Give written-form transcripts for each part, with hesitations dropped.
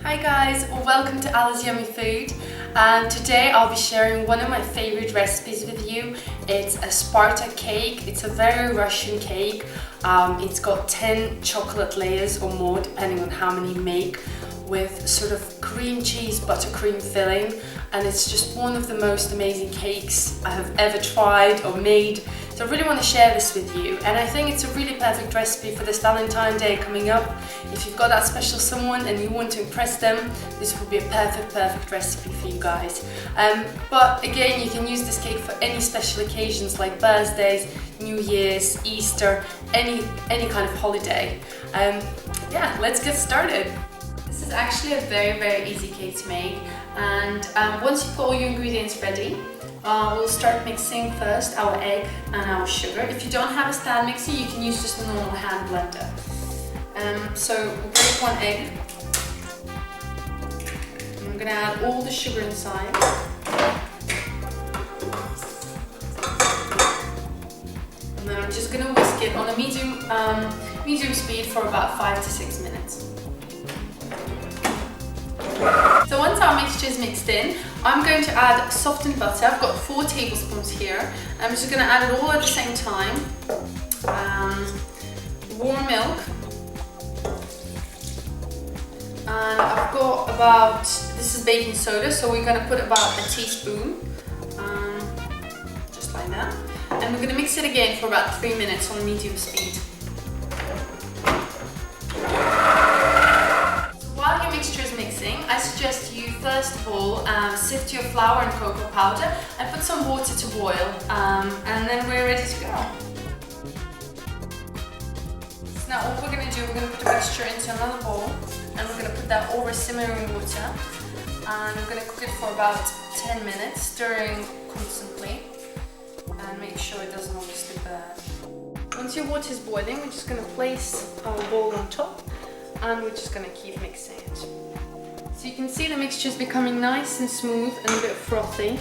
Hi guys, welcome to AllasYummyFood. Today I'll be sharing one of my favorite recipes with you. It's a Spartak cake. It's a very Russian cake. It's got 10 chocolate layers or more depending on how many you make, with sort of cream cheese buttercream filling, and it's just one of the most amazing cakes I have ever tried or made. So I really want to share this with you, and I think it's a really perfect recipe for this Valentine's Day coming up. If you've got that special someone and you want to impress them, this would be a perfect recipe for you guys. But again, you can use this cake for any special occasions like birthdays, New Year's, Easter, any kind of holiday. Yeah, let's get started. This is actually a very easy cake to make, and once you've got all your ingredients ready, we'll start mixing first our egg and our sugar. If you don't have a stand mixer, you can use just a normal hand blender. So we'll break one egg. I'm going to add all the sugar inside. And then I'm just going to whisk it on a medium speed for about 5 to 6 minutes. So once our mixture is mixed in, I'm going to add softened butter. I've got 4 tablespoons here. I'm just going to add it all at the same time. Warm milk. And I've got about, this is baking soda, so we're going to put about a teaspoon, just like that. And we're going to mix it again for about 3 minutes on medium speed. I suggest you first of all sift your flour and cocoa powder and put some water to boil, and then we're ready to go. So now what we're going to do, we're going to put the mixture into another bowl, and we're going to put that over simmering water, and we're going to cook it for about 10 minutes, stirring constantly, and make sure it doesn't obviously burn. Once your water is boiling, we're just going to place our bowl on top, and we're just going to keep mixing it. So you can see the mixture is becoming nice and smooth and a bit frothy.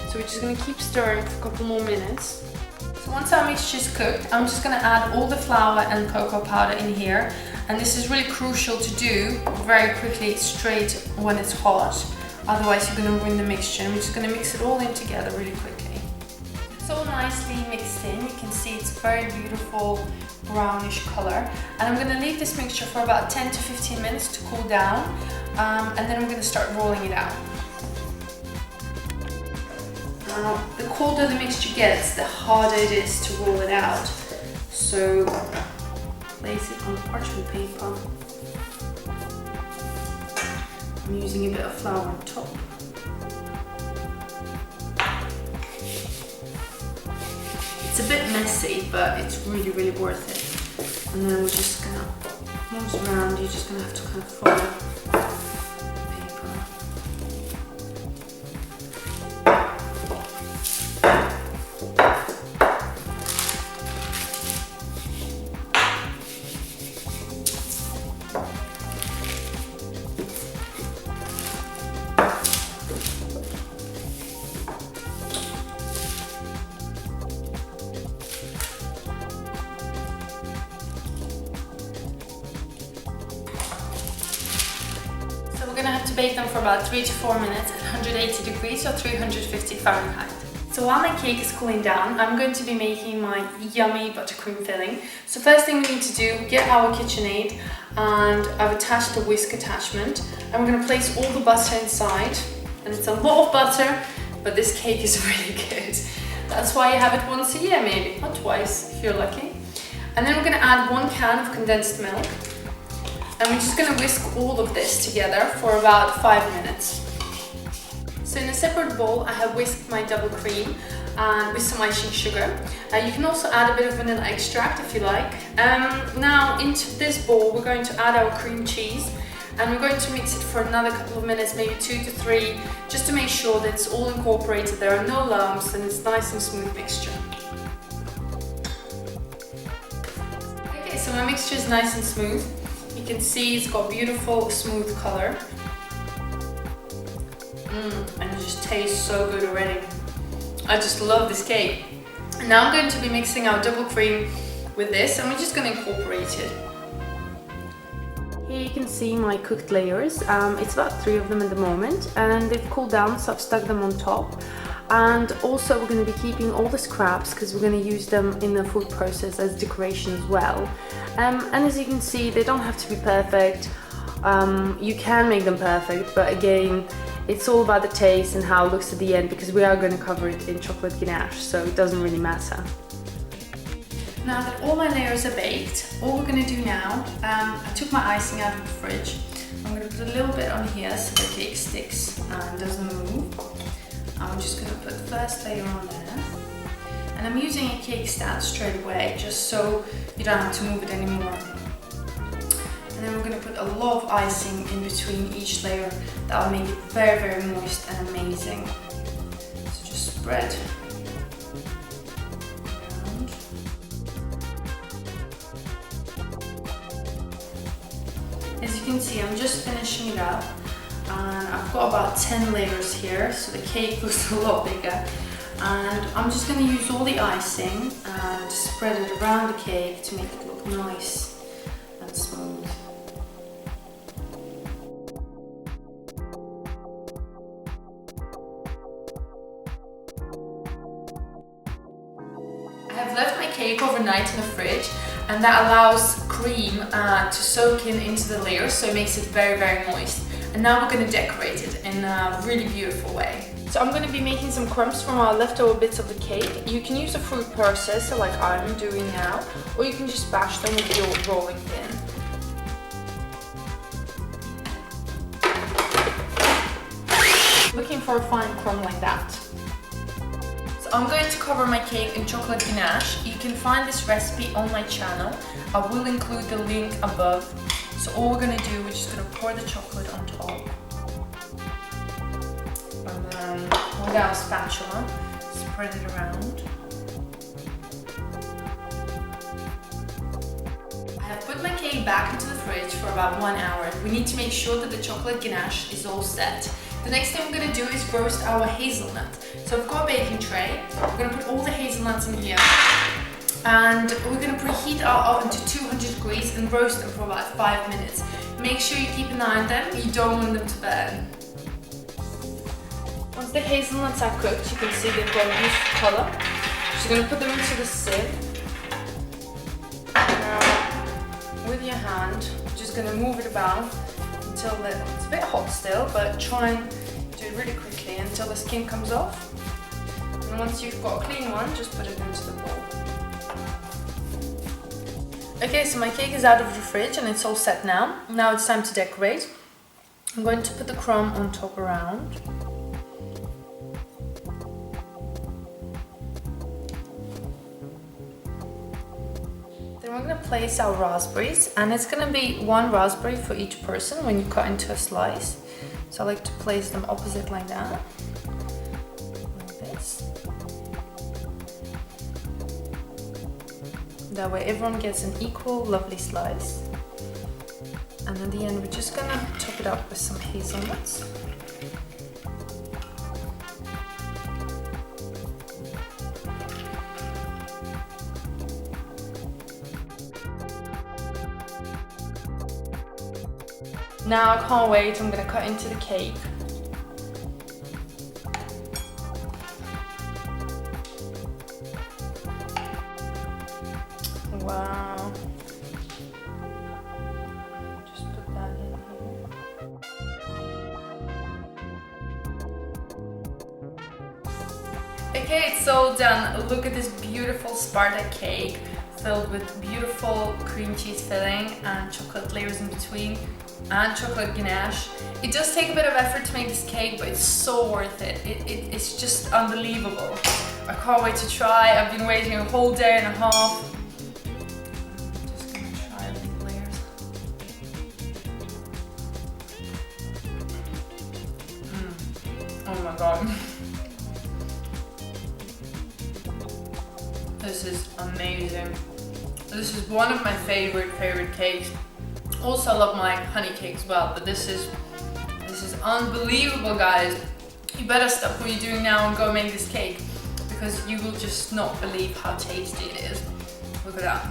So we're just going to keep stirring for a couple more minutes. So once our mixture is cooked, I'm just going to add all the flour and cocoa powder in here. And this is really crucial to do very quickly, straight when it's hot. Otherwise you're going to ruin the mixture. And we're just going to mix it all in together really quickly. It's all nicely mixed in. You can see it's very beautiful brownish color. And I'm going to leave this mixture for about 10 to 15 minutes to cool down. And then we're going to start rolling it out. Now, the colder the mixture gets, the harder it is to roll it out. So, place it on parchment paper. I'm using a bit of flour on top. It's a bit messy, but it's really worth it. And then we're just going to move around. You're just going to have to kind of follow. We're going to have to bake them for about 3 to 4 minutes at 180 degrees or 350 Fahrenheit. So while my cake is cooling down, I'm going to be making my yummy buttercream filling. So first thing we need to do, get our KitchenAid, and I've attached a whisk attachment. And we're going to place all the butter inside. And it's a lot of butter, but this cake is really good. That's why you have it once a year maybe, or twice if you're lucky. And then we're going to add 1 can of condensed milk. And we're just going to whisk all of this together for about 5 minutes. So in a separate bowl, I have whisked my double cream with some icing sugar. You can also add a bit of vanilla extract if you like. Now into this bowl, we're going to add our cream cheese, and we're going to mix it for another couple of minutes, maybe 2 to 3, just to make sure that it's all incorporated, there are no lumps, and it's nice and smooth mixture. Okay, so my mixture is nice and smooth. You can see it's got beautiful smooth color. And it just tastes so good already. I just love this cake. And now I'm going to be mixing our double cream with this, and we're just going to incorporate it. Here here you can see my cooked layers. It's about 3 of them at the moment, and they've cooled down, so I've stuck them on top. And also we're going to be keeping all the scraps because we're going to use them in the food process as decoration as well. And as you can see, they don't have to be perfect. You can make them perfect, but again, it's all about the taste and how it looks at the end, because we are going to cover it in chocolate ganache, so it doesn't really matter. Now that all my layers are baked, all we're going to do now, I took my icing out of the fridge. I'm going to put a little bit on here so the cake sticks and doesn't move. I'm just going to put the first layer on there. And I'm using a cake stand straight away, just so you don't have to move it anymore. And then we're going to put a lot of icing in between each layer. That will make it very, very moist and amazing. So just spread around. As you can see, I'm just finishing it up. And I've got about 10 layers here, so the cake looks a lot bigger. And I'm just going to use all the icing and spread it around the cake to make it look nice and smooth. I have left my cake overnight in the fridge, and that allows cream to soak into the layers, so it makes it very, very moist. And now we're going to decorate it in a really beautiful way. So I'm going to be making some crumbs from our leftover bits of the cake. You can use a fruit processor like I'm doing now, or you can just bash them with your rolling pin. Looking for a fine crumb like that. So I'm going to cover my cake in chocolate ganache. You can find this recipe on my channel. I will include the link above. So all we're going to do, we're just going to pour the chocolate on top. And then with our spatula, spread it around. I have put my cake back into the fridge for about 1 hour. We need to make sure that the chocolate ganache is all set. The next thing we're going to do is roast our hazelnut. So I've got a baking tray. We're going to put all the hazelnuts in here. And we're going to preheat our oven to 200 degrees and roast them for about 5 minutes. Make sure you keep an eye on them, you don't want them to burn. Once the hazelnuts are cooked, you can see they've got a beautiful colour. So you're going to put them into the sieve. Now, with your hand, you're just going to move it about until it's a bit hot still, but try and do it really quickly until the skin comes off. And once you've got a clean one, just put it into the bowl. Okay, so my cake is out of the fridge and it's all set now. Now it's time to decorate. I'm going to put the crumb on top around. Then we're going to place our raspberries, and it's going to be 1 raspberry for each person when you cut into a slice. So I like to place them opposite like that. Like this. That way everyone gets an equal, lovely slice. And at the end we're just gonna top it up with some hazelnuts. Now I can't wait, I'm gonna cut into the cake. Wow. Just put that in here. Okay, it's all done. Look at this beautiful Spartak cake filled with beautiful cream cheese filling and chocolate layers in between and chocolate ganache. It does take a bit of effort to make this cake, but it's so worth it. It's just unbelievable. I can't wait to try. I've been waiting a whole day and a half. Oh my god. This is amazing. This is one of my favorite cakes. Also I love my honey cake as well, but this is unbelievable, guys. You better stop what you're doing now and go make this cake, because you will just not believe how tasty it is. Look at that.